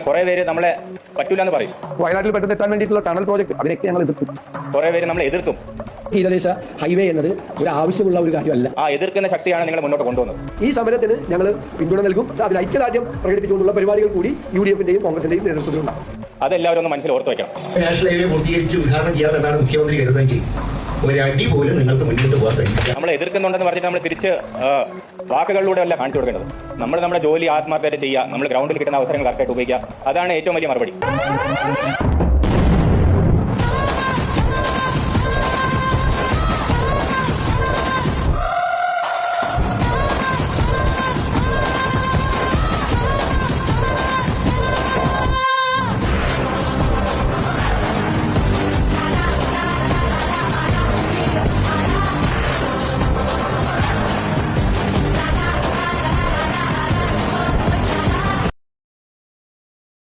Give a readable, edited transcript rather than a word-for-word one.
കുറെ പേര് നമ്മളെ പറ്റൂല എന്ന് പറയും. വയനാട്ടിൽ പെട്ടെന്ന് എത്താൻ വേണ്ടിയിട്ടുള്ള ടണൽ പ്രോജക്ട് അതിനൊക്കെ ഞങ്ങൾ എതിർക്കും. കുറെ പേര് നമ്മളെ എതിർക്കും. തീരദേശ ഹൈവേ എന്നത് ഒരു ആവശ്യമുള്ള ഒരു കാര്യമല്ല. ആ എതിർക്കുന്ന ശക്തിയാണ് നിങ്ങൾ മുന്നോട്ട് കൊണ്ടുവന്നത്. ഈ സമരത്തിന് ഞങ്ങൾ പിന്തുണ നൽകും. അതിൽ ഐക്യദാർഢ്യം പ്രകടിപ്പിച്ചുകൊണ്ടുള്ള പരിപാടികൾ കൂടി UDF-ന്റെയും കോൺഗ്രസിന്റെയും നേതൃത്വത്തിലുണ്ടാകും. അതെല്ലാവരും ഒന്ന് മനസ്സിൽ ഓർത്തു വയ്ക്കണം. നാഷണൽ ഹൈവേ പൂർത്തീകരിച്ച് ഉദ്ഘാടനം ചെയ്യാമെന്നാണ് മുഖ്യമന്ത്രി കരുതെങ്കിൽ ഒരടി പോലും നിങ്ങൾക്ക് മുന്നോട്ട് പോകാൻ കഴിയില്ല. നമ്മൾ എതിർക്കുന്നുണ്ടെന്ന് പറഞ്ഞിട്ട് നമ്മൾ തിരിച്ച് വാക്കുകളിലൂടെ അല്ല കാണിച്ചു കൊടുക്കേണ്ടത്. നമ്മൾ നമ്മുടെ ജോലി ആത്മാർത്ഥമായിട്ട് ചെയ്യുക, നമ്മൾ ഗ്രൗണ്ടിൽ കിട്ടുന്ന അവസരങ്ങൾ കറക്റ്റായിട്ട് ഉപയോഗിക്കുക. അതാണ് ഏറ്റവും വലിയ മറുപടി.